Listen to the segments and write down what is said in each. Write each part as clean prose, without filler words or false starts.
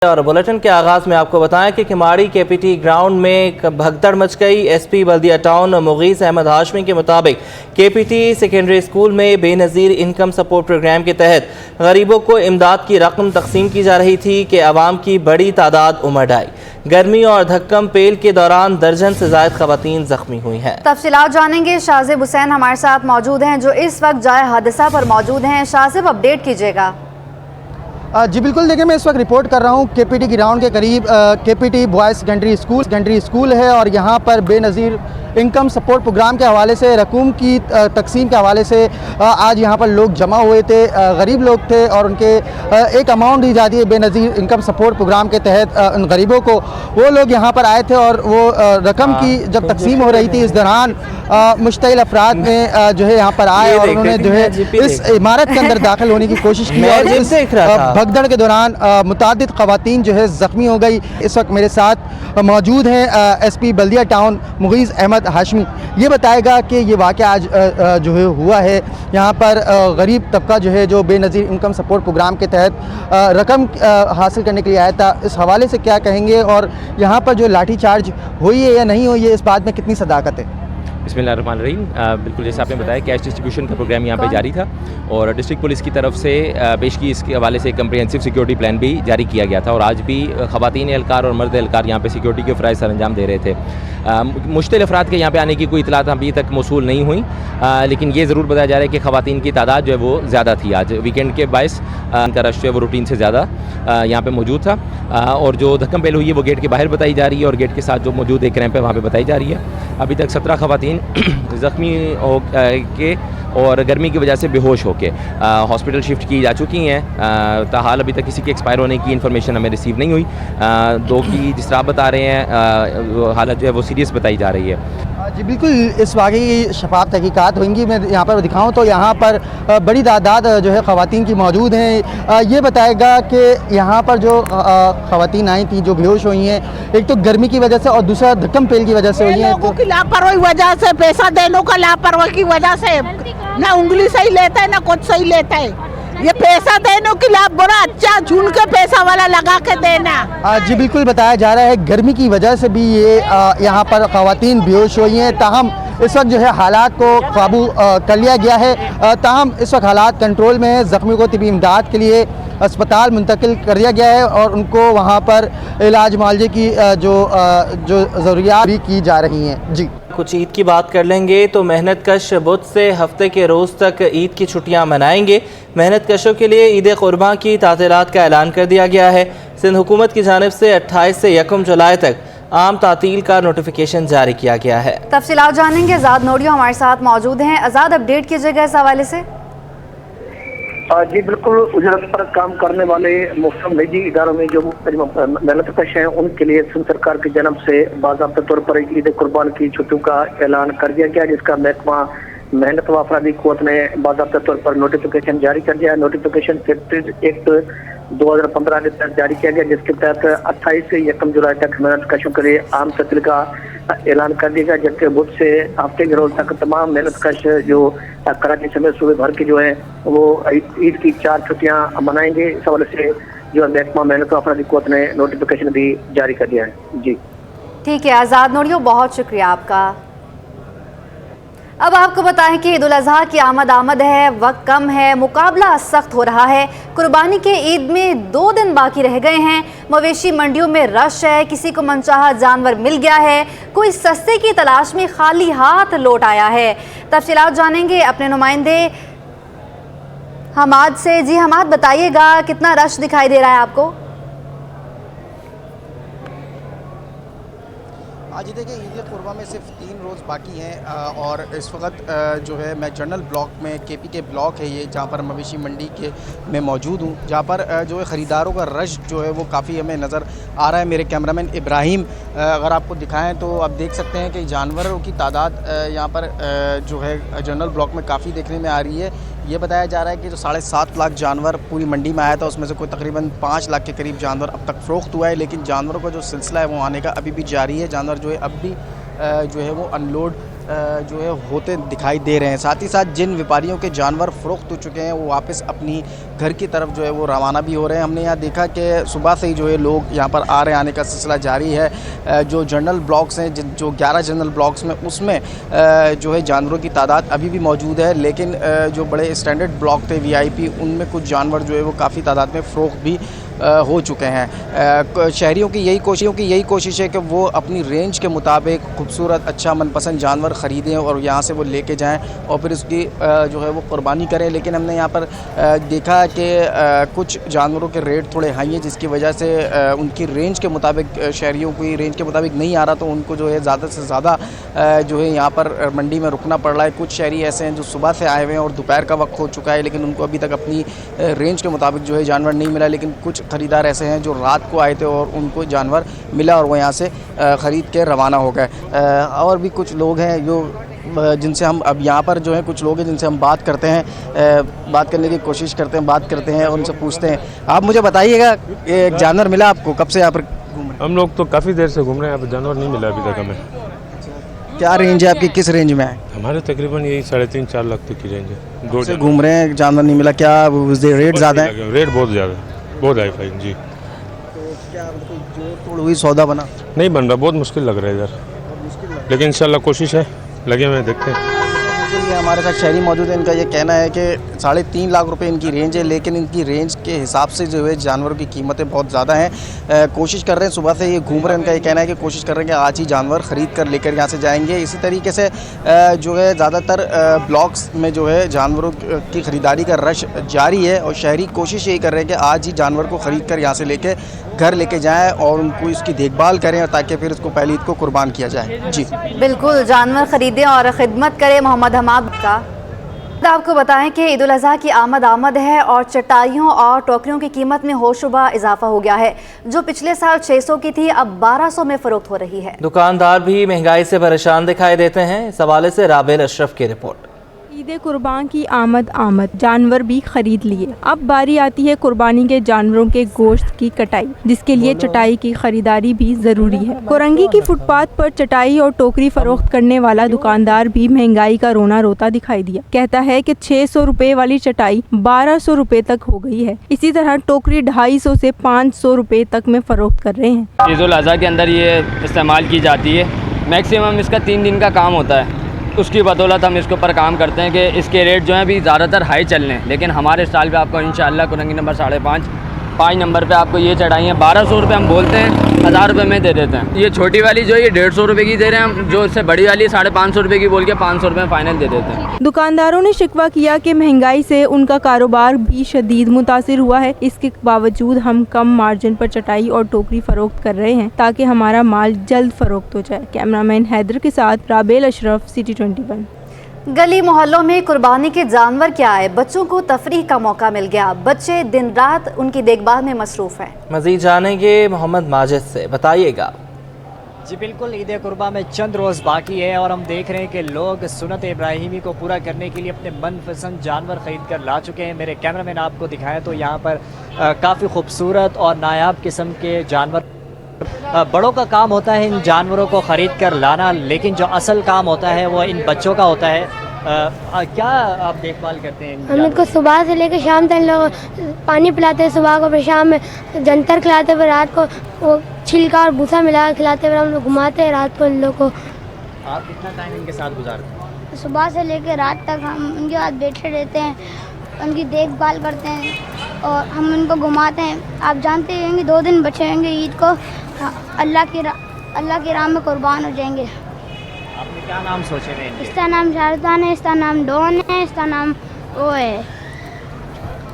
और बुलेटिन के आगाज में आपको बताएं कि किमाड़ी केपीटी ग्राउंड में भगदड़ मच गई। एसपी बल्दिया टाउन मुगीस अहमद हाशमी के मुताबिक केपीटी सेकेंडरी स्कूल में बेनज़ीर इनकम सपोर्ट प्रोग्राम के तहत गरीबों को इमदाद की रकम तकसीम की जा रही थी कि आवाम की बड़ी तादाद उमड़ आई। गर्मी और धक्कम पेल के दौरान दर्जन से ज्यादा खवातीन जख्मी हुई हैं। तफसीलात जानेंगे। शाहज़ेब हुसैन हमारे साथ मौजूद हैं जो इस वक्त जाए हादसा पर मौजूद हैं। शाहज़ेब, अपडेट कीजिएगा। जी बिल्कुल, देखिए मैं इस वक्त रिपोर्ट कर रहा हूँ केपीटी ग्राउंड के करीब। केपीटी बॉयज़ सेकेंडरी स्कूल है और यहाँ पर बेनज़ीर इनकम सपोर्ट प्रोग्राम के हवाले से रकूम की तकसीम के हवाले से आज यहाँ पर लोग जमा हुए थे। गरीब लोग थे और उनके एक अमाउंट दी जाती है बेनज़ीर इनकम सपोर्ट प्रोग्राम के तहत उन गरीबों को। वो लोग यहाँ पर आए थे और वो रकम की जब तकसीम हो रही थी इस दौरान मुश्तइल अफराद में जो है यहाँ पर आए और उन्होंने जो है इस इमारत के अंदर दाखिल होने की कोशिश की और इस भगदड़ के दौरान मुतादिद खवातीन जो है ज़ख्मी हो गई। इस वक्त मेरे साथ मौजूद हैं एसपी बल्दिया टाउन मुगीस अहमद हाशमी। ये बताएगा कि ये वाक़या आज जो है हुआ है यहाँ पर गरीब तबका जो है जो बेनज़ीर इनकम सपोर्ट प्रोग्राम के तहत रकम हासिल करने के लिए आया था, इस हवाले से क्या कहेंगे और यहाँ पर जो लाठीचार्ज हुई है या नहीं हुई है इस बात में कितनी सदाकत है? बिस्मिल्लाहिर्रहमानिर्रहीम। बिल्कुल जैसे आपने बताया, कैश डिस्ट्रीब्यूशन का प्रोग्राम यहाँ पे जारी था और डिस्ट्रिक्ट पुलिस की तरफ से पेश की इसके हवाले से कम्प्रिहेंसिव सिक्योरिटी प्लान भी जारी किया गया था और आज भी ख़वातीन एहलकार और मर्द एहलकार यहाँ पे सिक्योरिटी के फ़राइज़ सर अंजाम दे रहे थे। मुश्तिल अफराद के यहाँ पे आने की कोई इतलात अभी तक मौसूल नहीं हुई, लेकिन ये ज़रूर बताया जा रहा है कि ख़वातीन की तादाद जो है वो ज़्यादा थी। आज वीकेंड के बायस इनका रश जो है वो रूटीन से ज़्यादा यहाँ पे मौजूद था और जो धक्कम पेल हुई है वो गेट के बाहर बताई जा रही है और गेट के साथ जो मौजूद एक रैंप है वहाँ पर बताई जा रही है। अभी तक 17 ख़वातीन ज़ख्मी हो के और गर्मी की वजह से बेहोश होके हॉस्पिटल शिफ्ट की जा चुकी हैं। ताहाल अभी तक किसी के एक्सपायर होने की इन्फॉर्मेशन हमें रिसीव नहीं हुई। दो की जिस तरह बता रहे हैं हालत जो है वो सीरियस बताई जा रही है। जी बिल्कुल, इस वाक़े की शफाफ तहकीकात होंगी। मैं यहाँ पर दिखाऊँ तो यहाँ पर बड़ी तादाद जो है ख़वातीन की मौजूद हैं। ये बताएगा कि यहाँ पर जो ख़वातीन आई थी जो बेहोश हुई हैं, एक तो गर्मी की वजह से और दूसरा धक्कम पेल की वजह से हुई हैं। लोगों की लापरवाही वजह से, पैसा देने का लापरवाही की वजह से ना उंगली सही लेता है ना कुछ सही लेता है। ये पैसा देने के लिए बड़ा अच्छा झूल के पैसा वाला लगा के देना। जी बिल्कुल, बताया जा रहा है गर्मी की वजह से भी ये यहाँ पर ख़वातीन बेहोश हुई हैं। ताहम इस वक्त जो है हालात को काबू कर लिया गया है। ताहम इस वक्त हालात कंट्रोल में है। ज़ख्मी को तिबी इमदाद के लिए अस्पताल मुंतकिल कर दिया गया है और उनको वहाँ पर इलाज मुआलजे की जो ज़रूरियात भी की जा रही हैं। जी कुछ ईद की बात कर लेंगे तो मेहनत कश बुध से हफ्ते के रोज़ तक ईद की छुट्टियां मनाएंगे। मेहनत कशों के लिए ईद कुर्बान की तातीलात का ऐलान कर दिया गया है। सिंध हुकूमत की जानिब से 28 से 1 जुलाई तक आम तातील का नोटिफिकेशन जारी किया गया है। तफसीलात जानेंगे। आज़ाद नोडियो हमारे साथ मौजूद हैं। आज़ाद, अपडेट कीजिएगा इस हवाले से। जी बिल्कुल, उजरत पर काम करने वाले मुख्तलिफ निजी इदारों में जो मेहनत कश हैं उनके लिए सिंध सरकार की जानब से बाज़ाब्ता तौर पर ईद कुर्बान की छुट्टियों का ऐलान कर दिया गया, जिसका महकमा मेहनत व अफरादी क़ुव्वत ने बाज़ाब्ता तौर पर नोटिफिकेशन जारी कर दिया है। नोटिफिकेशन फैक्ट्रीज एक्ट 2015 के तहत जारी किया गया, जिसके तहत 28 से 1 जुलाई तक मेहनत कशों के लिए आम ततील का ऐलान कर दिया गया, जबकि बुध से हफ्ते के रोज तक तमाम मेहनत कश जो कराची समेत सूबे भर की जो है वो ईद की 4 छुट्टियां मनाएंगे। इस हवाले से जो महकमा मेहनत व अफरादी क़ुव्वत ने नोटिफिकेशन भी जारी कर दिया है। जी ठीक है आज़ाद नोडियो, बहुत शुक्रिया आपका। अब आपको बताएं कि ईद उल अज़हा की आमद है, वक्त कम है, मुकाबला सख्त हो रहा है। कुर्बानी के ईद में 2 दिन बाकी रह गए हैं। मवेशी मंडियों में रश है, किसी को मनचाहा जानवर मिल गया है, कोई सस्ते की तलाश में खाली हाथ लौट आया है। तफसीलात जानेंगे अपने नुमाइंदे हमाद से। जी हमाद, बताइएगा कितना रश दिखाई दे रहा है आपको? आज देखिए ईद कुर्बा में सिर्फ 3 रोज़ बाकी हैं और इस वक्त जो है मैं जनरल ब्लॉक में केपीटी ब्लॉक है ये, जहाँ पर मवेशी मंडी के में मौजूद हूँ, जहाँ पर जो है ख़रीदारों का रश जो है वो काफ़ी हमें नज़र आ रहा है। मेरे कैमरामैन इब्राहिम अगर आपको दिखाएं तो आप देख सकते हैं कि जानवरों की तादाद यहाँ पर जो है जनरल ब्लॉक में काफ़ी देखने में आ रही है। ये बताया जा रहा है कि जो 7.5 लाख जानवर पूरी मंडी में आया था उसमें से कोई तकरीबन 5 लाख के करीब जानवर अब तक फ़रोख्त हुआ है, लेकिन जानवरों का जो सिलसिला है वो आने का अभी भी जारी है। जानवर जो है अब भी जो है वो अनलोड जो है होते दिखाई दे रहे हैं। साथ ही साथ जिन व्यापारियों के जानवर फ़रोख्त हो चुके हैं वो वापस अपनी घर की तरफ जो है वो रवाना भी हो रहे हैं। हमने यहाँ देखा कि सुबह से ही जो है लोग यहाँ पर आ रहे आने का सिलसिला जारी है। जो जनरल ब्लॉक्स हैं, जो 11 जनरल ब्लॉक्स में, उसमें जो है जानवरों की तादाद अभी भी मौजूद है, लेकिन जो बड़े स्टैंडर्ड ब्लॉक थे VIP, उनमें कुछ जानवर जो है वो काफ़ी तादाद में फ़रोख्त भी हो चुके हैं। शहरियों की यही कोशिश है कि वो अपनी रेंज के मुताबिक खूबसूरत अच्छा मनपसंद जानवर ख़रीदें और यहाँ से वो लेके जाएं और फिर उसकी जो है वो कुर्बानी करें। लेकिन हमने यहाँ पर देखा कि कुछ जानवरों के रेट थोड़े हाई हैं, जिसकी वजह से उनकी रेंज के मुताबिक शहरियों की रेंज के मुताबिक नहीं आ रहा, तो उनको जो है ज़्यादा से ज़्यादा जो है यहाँ पर मंडी में रुकना पड़ रहा है। कुछ शहरी ऐसे हैं जो सुबह से आए हुए हैं और दोपहर का वक्त हो चुका है, लेकिन उनको अभी तक अपनी रेंज के मुताबिक जो है जानवर नहीं मिला। लेकिन कुछ ख़रीदार ऐसे हैं जो रात को आए थे और उनको जानवर मिला और वो यहाँ से ख़रीद के रवाना हो गए। और भी कुछ लोग हैं जो जिनसे हम अब यहाँ पर जो है कुछ लोग हैं जिनसे हम बात करते हैं, बात करने की कोशिश करते हैं, बात करते हैं, उनसे पूछते हैं। आप मुझे बताइएगा, एक जानवर मिला आपको? कब से यहाँ पर घूम रहे हैं? हम लोग तो काफ़ी देर से घूम रहे हैं, यहाँ पर जानवर नहीं मिला अभी तक हमें। क्या रेंज है आपकी, किस रेंज में है? हमारे तकरीबन यही 3.5-4 लाख तक की रेंज है। 2 से घूम रहे हैं, जानवर नहीं मिला। क्या रेट ज़्यादा है? रेट बहुत ज़्यादा, बहुत हाई फाई जी। तो क्या जोड़ तोड़ हुई, सौदा बना? नहीं बन रहा, बहुत मुश्किल लग रहा है इधर, लेकिन इंशाल्लाह कोशिश है, लगे हुए हैं, देखते हैं। ये हमारे साथ शहरी मौजूद है, इनका ये कहना है कि 3.5 लाख रुपए इनकी रेंज है, लेकिन इनकी रेंज के हिसाब से जो है जानवरों की कीमतें बहुत ज़्यादा हैं। कोशिश कर रहे हैं, सुबह से ये घूम रहे हैं, इनका ये कहना है कि कोशिश कर रहे हैं कि आज ही जानवर ख़रीद कर लेकर यहाँ से जाएंगे। इसी तरीके से जो है ज़्यादातर ब्लॉक्स में जो है जानवरों की ख़रीदारी का रश जारी है और शहरी कोशिश यही कर रहे हैं कि आज ही जानवर को ख़रीद कर यहाँ से लेके घर लेके जाएँ और उनको इसकी देखभाल करें ताकि फिर इसको पहली ईद को कुर्बान किया जाए। जी बिल्कुल, जानवर खरीदें और ख़िदमत करें। मोहम्मद हमाद का आपको बताएं कि ईद उल अज़हा की आमद है और चटाइयों और टोकरियों की कीमत में होशरुबा इजाफा हो गया है। जो पिछले साल 600 की थी, अब 1200 में फ़रोख्त हो रही है। दुकानदार भी महंगाई से परेशान दिखाई देते हैं। इस हवाले से राबेल अशरफ की रिपोर्ट। ईद कुर्बान की आमद, जानवर भी खरीद लिए। अब बारी आती है कुर्बानी के जानवरों के गोश्त की कटाई, जिसके लिए चटाई की खरीदारी भी जरूरी है। कोरंगी की फुटपाथ पर चटाई और टोकरी फरोख्त करने वाला दुकानदार भी महंगाई का रोना रोता दिखाई दिया। कहता है कि 600 रुपए वाली चटाई 1200 रुपए तक हो गई है। इसी तरह टोकरी 250 से 500 रुपए तक में फरोख्त कर रहे हैं। ईद उल अज़हा के अंदर ये इस्तेमाल की जाती है। मैक्सिमम इसका 3 दिन का काम होता है, उसकी बदौलत हम इसके ऊपर काम करते हैं कि इसके रेट जो हैं अभी ज़्यादातर हाई चल रहे हैं। लेकिन हमारे स्टॉल पे आपको इंशाल्लाह कुरंगी नंबर 5.5 नंबर पे आपको ये चढ़ाई है 1200 रुपये हम बोलते हैं, 1000 रुपये में दे देते हैं। ये छोटी वाली जो है ये 150 रुपये की दे रहे हैं हम, जो इससे बड़ी वाली 550 रुपये की बोल के 500 रुपये में फ़ाइनल दे देते हैं। दुकानदारों ने शिकवा किया कि महंगाई से उनका कारोबार भी शदीद मुतासिर हुआ है। इसके बावजूद हम कम मार्जिन पर चटाई और टोकरी फरोख्त कर रहे हैं ताकि हमारा माल जल्द फरोख्त हो जाए। कैमरामैन हैदर के साथ राबेल अशरफ, सिटी 21। गली मोहल्लों में कुर्बानी के जानवर क्या आए, बच्चों को तफरीह का मौका मिल गया। बच्चे दिन रात उनकी देखभाल में मसरूफ़ हैं। मज़ीद जानेंगे मोहम्मद माजिद से, बताइएगा। जी बिल्कुल, ईद कुर्बान में चंद रोज़ बाकी है और हम देख रहे हैं कि लोग सुन्नत इब्राहिमी को पूरा करने के लिए अपने मनपसंद जानवर ख़रीद कर ला चुके हैं। मेरे कैमरामैन आपको दिखाएं तो यहाँ पर काफ़ी खूबसूरत और नायाब किस्म के जानवर। बड़ों का काम होता है इन जानवरों को ख़रीद कर लाना, लेकिन जो असल काम होता है वो इन बच्चों का होता है। क्या आप देखभाल करते हैं? हम इनको सुबह से लेकर शाम तक लोग पानी पिलाते हैं, सुबह को, फिर शाम में जंतर खिलाते, फिर रात को वो छिलका और भूसा मिला कर खिलाते, फिर हम लोग घुमाते हैं रात को इन लोग को। आप कितना टाइम इनके साथ गुजारते हैं? सुबह से लेकर रात तक हम उनके साथ बैठे रहते हैं, उनकी देखभाल करते हैं और हम उनको घुमाते हैं। आप जानते होंगे 2 दिन बचे होंगे ईद को, अल्लाह की राह में कुर्बान हो जाएंगे। आपने क्या नाम सोचे थे? इसका नाम शारदान है, इसका नाम डॉन है, इसका नाम वो है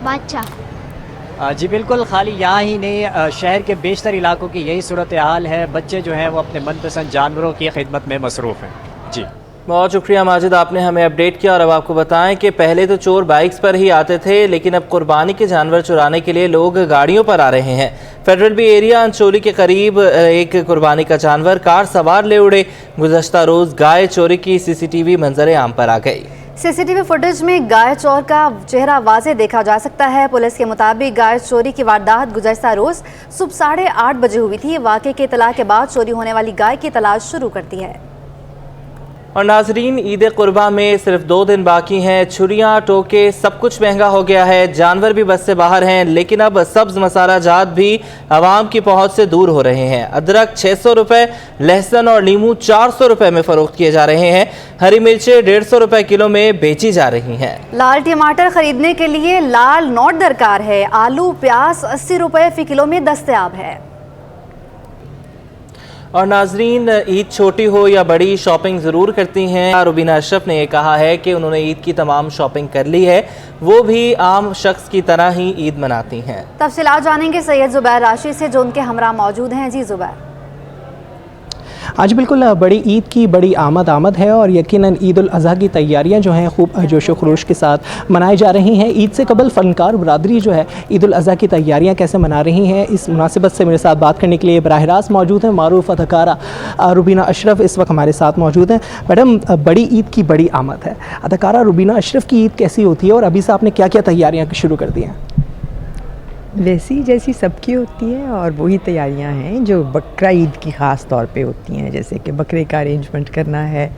बादशाह। जी बिल्कुल, खाली यहाँ ही नहीं, शहर के बेशतर इलाकों की यही सूरत हाल है। बच्चे जो हैं वो अपने मनपसंद जानवरों की खिदमत में मसरूफ़ हैं। जी बहुत शुक्रिया माजिद, आपने हमें अपडेट किया। और अब आपको बताएं कि पहले तो चोर बाइक्स पर ही आते थे, लेकिन अब कुर्बानी के जानवर चुराने के लिए लोग गाड़ियों पर आ रहे हैं। फेडरल बी एरिया अंचोली के करीब एक कुर्बानी का जानवर कार सवार ले उड़े। गुज़श्ता रोज़ गाय चोरी की CCTV मंजर आम पर आ गई। CCTV फुटेज में गाय चोर का चेहरा वाज़े देखा जा सकता है। पुलिस के मुताबिक गाय चोरी की वारदात गुज़श्ता रोज़ सुबह 8:30 बजे हुई थी। वाक़े की इत्तला के बाद चोरी होने वाली गाय की तलाश शुरू करती है। और नाजरीन, ईद कुर्बा में सिर्फ 2 दिन बाकी हैं। छुरियाँ, टोके, सब कुछ महंगा हो गया है। जानवर भी बस से बाहर हैं, लेकिन अब सब्ज मसाला जात भी आवाम की पहुंच से दूर हो रहे हैं। अदरक 600 रुपये, लहसुन और नींबू 400 रुपये में फरोख्त किए जा रहे हैं। हरी मिर्चें 150 रुपये किलो में बेची जा रही हैं। लाल टमाटर खरीदने के लिए लाल नोट दरकार है। आलू, प्याज 80 रुपये फी किलो में दस्तयाब है। और नाजरीन, ईद छोटी हो या बड़ी, शॉपिंग ज़रूर करती हैं। रुबीना अशरफ ने यह कहा है कि उन्होंने ईद की तमाम शॉपिंग कर ली है। वो भी आम शख्स की तरह ही ईद मनाती हैं। तफसीलात जानेंगे सैयद ज़ुबैर राशिद से, जो उनके हमरा मौजूद हैं। जी ज़ुबैर। आज बिल्कुल बड़ी ईद की बड़ी आमद है और यकीनन ईद उल अज़हा की तैयारियां जो हैं खूब जोश व खरोश के साथ मनाई जा रही हैं। ईद से कबल फ़नकार बरादरी जो है ईद उल अज़हा की तैयारियां कैसे मना रही हैं, इस मुनासिबत से मेरे साथ बात करने के लिए बराह रास्त मौजूद हैं मारूफ अदाकारा रुबीना अशरफ इस वक्त हमारे साथ मौजूद हैं। मैडम, बड़ी ईद की बड़ी आमद है, अदाकारा रुबीना अशरफ की ईद कैसी होती है और अभी से आपने क्या क्या तैयारियाँ शुरू कर दी हैं? वैसी जैसी सबकी होती है और वही तैयारियां हैं जो बकरा ईद की ख़ास तौर पे होती हैं, जैसे कि बकरे का अरेंजमेंट करना है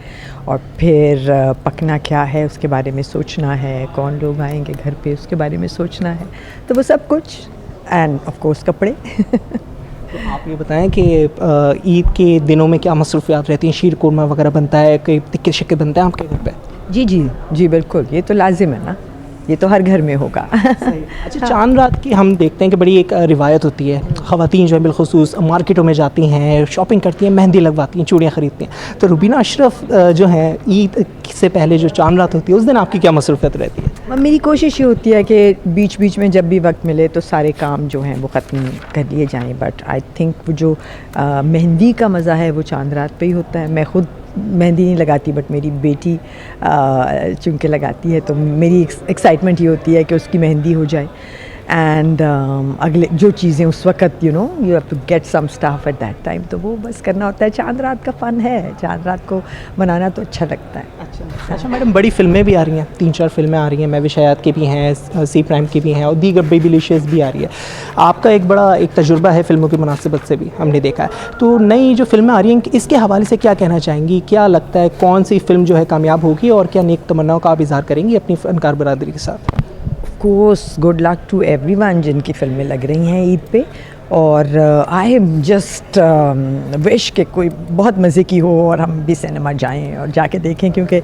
और फिर पकना क्या है उसके बारे में सोचना है, कौन लोग आएंगे घर पे उसके बारे में सोचना है, तो वो सब कुछ एंड ऑफ कोर्स कपड़े। तो आप ये बताएं कि ईद के दिनों में क्या मसरूफियात रहती हैं? शीर कुरमा वगैरह बनता है, कोई तिक्के शिक्के बनते हैं आपके घर पे? जी बिल्कुल, ये तो लाजिम है ना, ये तो हर घर में होगा। अच्छा, चांद रात की हम देखते हैं कि बड़ी एक रिवायत होती है, ख़वातीन जो है बिलखुसूस मार्केटों में जाती हैं, शॉपिंग करती हैं, मेहंदी लगवाती हैं, चूड़ियाँ ख़रीदती हैं। तो रुबीना अशरफ जो हैं, ईद से पहले जो चांद रात होती है उस दिन आपकी क्या मसरूफियत रहती है? मेरी कोशिश ये होती है कि बीच बीच में जब भी वक्त मिले तो सारे काम जो हैं वो ख़त्म कर लिए जाएँ, बट आई थिंक वो जो मेहंदी का मज़ा है वो चांद रात पे ही होता है। मैं ख़ुद मेहंदी नहीं लगाती बट मेरी बेटी चुनके लगाती है, तो मेरी एक्साइटमेंट ये होती है कि उसकी मेहंदी हो जाए एंड अगले जो चीज़ें उस वक्त you have to get some stuff at that time, तो वो बस करना होता है। चांद रात का फ़न है, चांद रात को मनाना तो अच्छा लगता है। अच्छा मैडम, बड़ी फिल्में भी आ रही हैं, 3-4 फिल्में आ रही हैं, मैं विशायात की भी हैं, सी प्राइम की भी हैं और दीगर बेबीलिशियस भी आ रही है। आपका एक बड़ा तजुर्बा है फिल्मों की मुनासिबत से भी, हमने देखा है। तो नई जो फिल्में आ रही हैं इसके हवाले से क्या कहना चाहेंगी? क्या लगता है कौन सी फिल्म जो है कामयाब होगी और क्या नेक तमन्नाओं का आप इज़हार करेंगी अपनी फ़नकार बरादरी के साथ? Course good luck to everyone जिनकी फिल्में लग रही हैं ईद पे, और आई एम जस्ट विश के कोई बहुत मज़े की हो और हम भी सिनेमा जाएं और जाके देखें, क्योंकि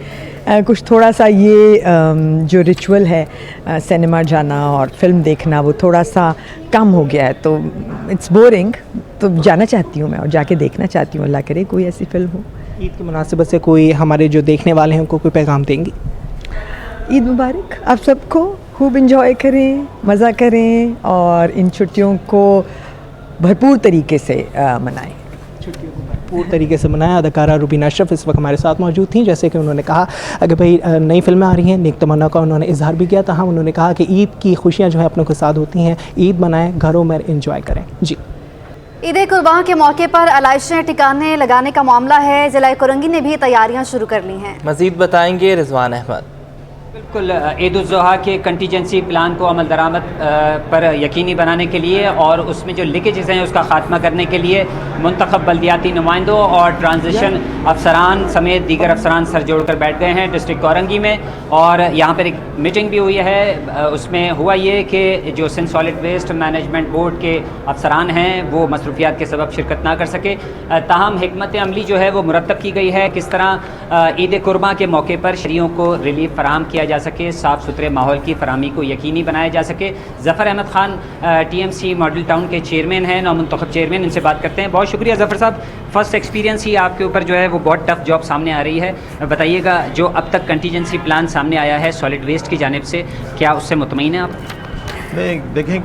कुछ थोड़ा सा ये जो रिचुअल है सिनेमा जाना और फिल्म देखना वो थोड़ा सा कम हो गया है, तो इट्स बोरिंग। तो जाना चाहती हूँ मैं और जाके देखना चाहती हूँ, अल्लाह करे कोई ऐसी फिल्म हो। ईद की मुनासिबत से कोई हमारे जो देखने वाले हैं उनको कोई पैगाम देंगी? ईद मुबारक आप सबको, खूब इंजॉय करें, मज़ा करें और इन छुट्टियों को भरपूर तरीके से मनाएं। छुट्टियों को भरपूर तरीके से मनाएं। अदाकारा रुबीना अशरफ इस वक्त हमारे साथ मौजूद थी। जैसे कि उन्होंने कहा अगर भाई नई फिल्में आ रही हैं, नेक तमन्ना का उन्होंने इजहार भी किया था। हम उन्होंने कहा कि ईद की खुशियाँ जो है अपनों के साथ होती हैं, ईद मनाएं, घरों में इंजॉय करें। जी, ईद कुर्बान के मौके पर आलाइशें ठिकाने लगाने का मामला है। जिला कुरंगी ने भी तैयारियां शुरू कर ली हैं। मजीद बताएंगे रिजवान अहमद। बिल्कुल, ईद उल ज़ुहा के कंटीजेंसी प्लान को अमल दरामद पर यकीनी बनाने के लिए और उसमें जो लीकेजेस हैं उसका ख़ात्मा करने के लिए मुंतखब बल्दियाती नुमाइंदों और ट्रांजिशन अफसरान समेत दीगर अफसरान सर जोड़कर बैठ गए हैं डिस्ट्रिक्ट कोरंगी में। और यहाँ पर एक मीटिंग भी हुई है। उसमें हुआ ये कि जो Sindh solid waste management board के अफसरान हैं वो मसरूफियात के सबब शिरकत ना कर सके, ताहम हिकमत अमली जो है वो मुरतब की गई है किस तरह ईद कुर्बा के मौके पर शहरियों को रिलीफ फराहम किया जा सके, साफ़ सुथरे माहौल की फराहमी को यकीनी बनाया जा सके। Zafar Ahmed Khan TMC model town के चेयरमैन हैं, नौमुंतखब चेयरमैन, इनसे बात करते हैं। बहुत शुक्रिया ज़फ़र साहब, फ़र्स्ट एक्सपीरियंस ही आपके ऊपर जो है वो बहुत टफ जॉब सामने आ रही है। बताइएगा जो अब तक कंटीजेंसी प्लान सामने आया है सॉलिड वेस्ट की जानिब से, क्या उससे मुतमईन हैं आप? नहीं, देखें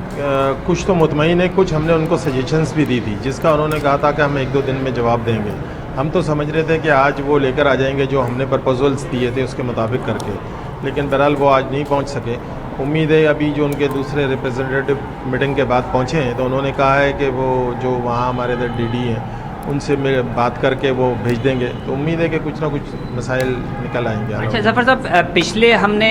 कुछ तो मुतमईन है, कुछ हमने उनको सजेशंस भी दी थी जिसका उन्होंने कहा था कि हम 1-2 दिन में जवाब देंगे। हम तो समझ रहे थे कि आज वो लेकर आ जाएंगे जो हमने प्रपोजल्स दिए थे उसके मुताबिक करके, लेकिन बहरहाल वो आज नहीं पहुंच सके। उम्मीद है अभी जो उनके दूसरे रिप्रेजेंटेटिव मीटिंग के बाद पहुंचे हैं तो उन्होंने कहा है कि वो जो वहाँ हमारे इधर DD हैं उनसे बात करके वो भेज देंगे। तो उम्मीद है कि कुछ ना कुछ मसाइल निकल आएंगे। अच्छा जफ़र साहब, पिछले हमने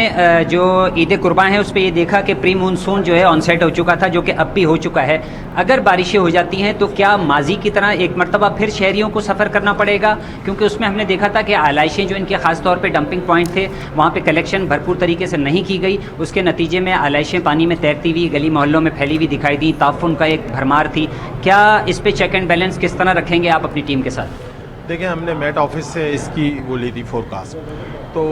जो ईद कुर्बान है उस पर ये देखा कि प्री मानसून जो है ऑनसेट हो चुका था, जो कि अब भी हो चुका है। अगर बारिशें हो जाती हैं तो क्या माजी की तरह एक मरतबा फिर शहरियों को सफ़र करना पड़ेगा? क्योंकि उसमें हमने देखा था कि आलाइशें जो इनके ख़ास तौर पर डंपिंग पॉइंट थे वहाँ पर कलेक्शन भरपूर तरीके से नहीं की गई। उसके नतीजे में आलाइशें पानी में तैरती हुई गली मोहल्लों में फैली हुई दिखाई दी। ताफ़ुन का एक भरमार थी। क्या इस पर चेक एंड बैलेंस किस तरह रखेंगे आप अपनी टीम के साथ? देखिए, हमने मेट ऑफिस से इसकी वो ली थी फोरकास्ट। तो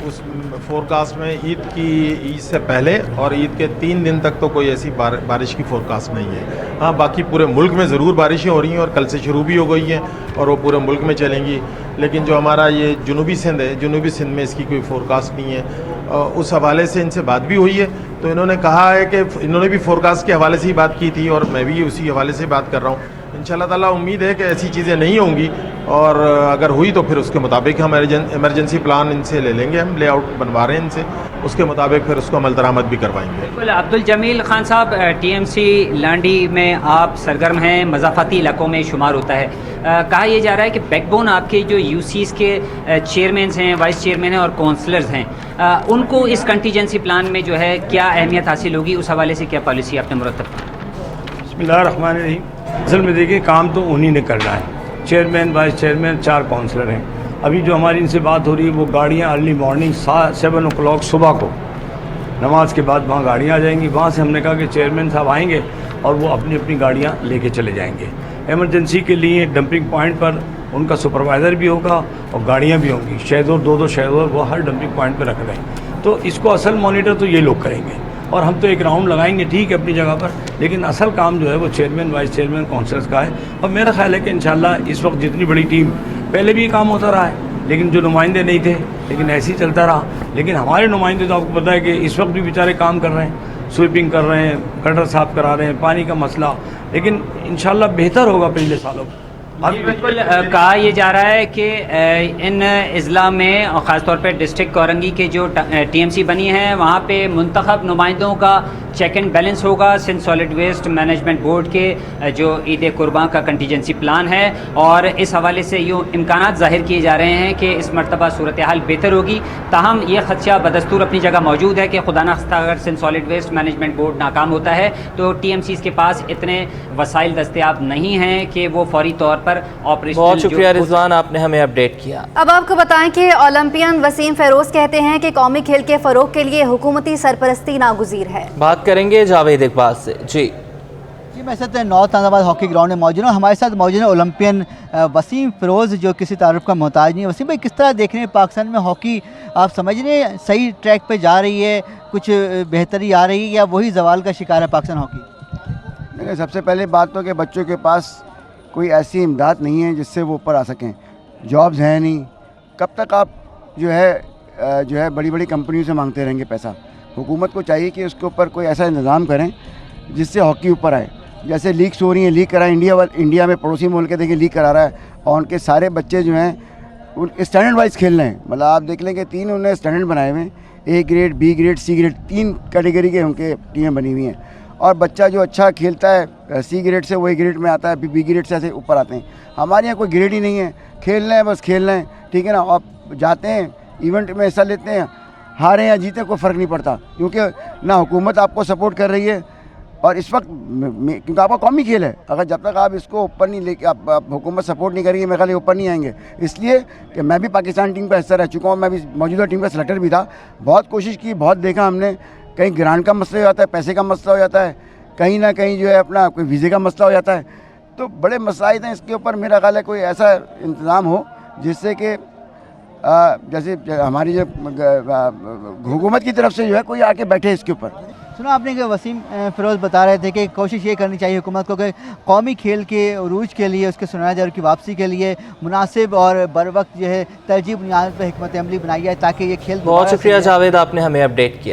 उस फोरकास्ट में ईद से पहले और ईद के 3 दिन तक तो कोई ऐसी बारिश की फोरकास्ट नहीं है। हाँ, बाकी पूरे मुल्क में ज़रूर बारिशें हो रही हैं और कल से शुरू भी हो गई हैं और वो पूरे मुल्क में चलेंगी। लेकिन जो हमारा ये जनूबी सिंध है, जनूबी सिंध में इसकी कोई फोरकास्ट नहीं है। उस हवाले से इनसे बात भी हुई है, तो इन्होंने कहा है कि इन्होंने भी फोरकास्ट के हवाले से ही बात की थी और मैं भी उसी हवाले से बात कर रहा हूँ। इंशाल्लाह ताला उम्मीद है कि ऐसी चीज़ें नहीं होंगी और अगर हुई तो फिर उसके मुताबिक हम इमरजेंसी प्लान इनसे ले लेंगे। हम लेआउट बनवा रहे हैं इनसे, उसके मुताबिक फिर उसको अमल दरामद भी करवाएंगे। बिल्कुल। अब्दुल जमील खान साहब, TMC लांडी में आप सरगर्म हैं, मज़ाफ़ाती इलाकों में शुमार होता है। कहा यह जा रहा है कि बैकबोन आपके जो UCs के चेयरमैन हैं, वाइस चेयरमैन हैं और काउंसलर्स हैं, उनको इस कंटीजेंसी प्लान में जो है क्या अहमियत हासिल होगी? उस हवाले से क्या पॉलिसी आपने मुरतब की? बिस्मिल्लाहिर्रहमानिर्रहीम। असल में देखिए, काम तो उन्हीं ने करना है। चेयरमैन, वाइस चेयरमैन, 4 काउंसलर हैं। अभी जो हमारी इनसे बात हो रही है वो गाड़ियाँ अर्ली मॉर्निंग 7 o'clock सुबह को नमाज के बाद वहाँ गाड़ियाँ आ जाएंगी। वहाँ से हमने कहा कि चेयरमैन साहब आएंगे और वो अपनी अपनी गाड़ियाँ लेके चले जाएंगे। इमरजेंसी के लिए डंपिंग पॉइंट पर उनका सुपरवाइज़र भी होगा और गाड़ियाँ भी होंगी। शहदोर 2-2 शहदोर वो हर डंपिंग पॉइंट पर रख रहे हैं। तो इसको असल मॉनिटर तो ये लोग करेंगे और हम तो एक राउंड लगाएंगे, ठीक है, अपनी जगह पर, लेकिन असल काम जो है वो चेयरमैन, वाइस चेयरमैन, काउंसलर्स का है। और मेरा ख्याल है कि इंशाल्लाह इस वक्त जितनी बड़ी टीम, पहले भी काम होता रहा है लेकिन जो नुमाइंदे नहीं थे, लेकिन ऐसे ही चलता रहा। लेकिन हमारे नुमाइंदे तो आपको पता है कि इस वक्त भी बेचारे काम कर रहे हैं, स्वीपिंग कर रहे हैं, गटर साफ करा रहे हैं, पानी का मसला, लेकिन इंशाल्लाह बेहतर होगा पिछले सालों में। बिल्कुल। कहा यह जा रहा है कि इन अजला में और ख़ास तौर पर डिस्ट्रिक्ट कोरंगी के जो TMC बनी है वहाँ पे मुंतखब नुमाइंदों का चेक एंड बैलेंस होगा। Sindh solid waste management board के जो ईद कुर्बान का कंटीजेंसी प्लान है और इस हवाले से यूँ इम्कानात ज़ाहिर किए जा रहे हैं कि इस मरतबा सूरत हाल बेहतर होगी। ताहम ये ख़दशा बदस्तूर अपनी जगह मौजूद है कि खुदा न ख़ास्ता अगर Sindh solid waste management board नाकाम होता है तो TMCs के पास इतने वसाइल दस्तयाब नहीं हैं कि वो फौरी तौर पर ऑपरेशन। बहुत शुक्रिया रिजवान, आपने हमें अपडेट किया। अब आपको बताएं कि ओलंपियन वसीम फेरोज कहते हैं कि कौमी खेल के फ़रोग के लिए हुकूमती सरपरस्ती नागुज़ीर है। बात करेंगे जावेद इकबाल से। जी, मैं इस वक्त नॉर्थ नाजाबाद हॉकी ग्राउंड में मौजूद हूँ। हमारे साथ मौजूद है ओलंपियन वसीम फ़िरोज़, जो किसी तारुफ का मोहताज नहीं है। वसीम भाई, किस तरह देख रहे हैं पाकिस्तान में हॉकी? आप समझ रहे हैं सही ट्रैक पे जा रही है, कुछ बेहतरी आ रही है, या वही जवाल का शिकार है पाकिस्तान हॉकी? देखिए, सबसे पहले बात तो कि बच्चों के पास कोई ऐसी इमदाद नहीं है जिससे वो ऊपर आ सकें। जॉब्स हैं नहीं, कब तक आप जो है बड़ी बड़ी कंपनियों से मांगते रहेंगे पैसा? हुकूमत को चाहिए कि उसके ऊपर कोई ऐसा इंतज़ाम करें जिससे हॉकी ऊपर आए। जैसे लीग्स हो रही हैं, लीग कराएं। इंडिया में पड़ोसी मुल्क देखिए लीग करा रहा है और उनके सारे बच्चे जो हैं उन स्टैंडर्ड वाइज खेल रहे हैं। मतलब आप देख लें कि 3 उन्होंने स्टैंडर्ड बनाए हुए हैं, A grade, B grade, C grade, 3 category के उनके टीमें बनी हुई हैं। और बच्चा जो अच्छा खेलता है C ग्रेड से वही ग्रेड में आता है, B ग्रेड से ऐसे ऊपर आते हैं। हमारे यहाँ कोई ग्रेड ही नहीं है, खेल रहे हैं बस खेल रहे हैं, ठीक है ना। आप जाते हैं इवेंट में हिस्सा लेते हैं, हारे या जीते कोई फ़र्क नहीं पड़ता, क्योंकि ना हुकूमत आपको सपोर्ट कर रही है और इस वक्त क्योंकि आपका कौमी खेल है। अगर जब तक आप इसको ऊपर नहीं लेके आप हुकूमत सपोर्ट नहीं करेगी, मेरे ख्याल ऊपर नहीं आएंगे। इसलिए कि मैं भी पाकिस्तान टीम का हिस्सा रह चुका हूँ, मैं भी मौजूदा टीम का सेलेक्टर भी था। बहुत कोशिश की, बहुत देखा हमने, कहीं ग्रांट का मसला हो जाता है, पैसे का मसला हो जाता है, कहीं ना कहीं जो है अपना कोई वीज़े का मसला हो जाता है, तो बड़े मसाइल हैं। इसके ऊपर मेरा ख्याल है कोई ऐसा इंतज़ाम हो जिससे कि जैसे हमारी जो हुकूमत की तरफ से जो है कोई आके बैठे इसके ऊपर। सुना आपने कि वसीम फ़िरोज़ बता रहे थे कि कोशिश ये करनी चाहिए हुकूमत को कि कौमी खेल के उरूज के लिए, उसके सुनाजार की वापसी के लिए मुनासिब और बर वक्त जो है तरजीह बुनियाद पर हिकमत अमली बनाई जाए ताकि ये खेल। बहुत शुक्रिया जावेद, आपने हमें अपडेट किया।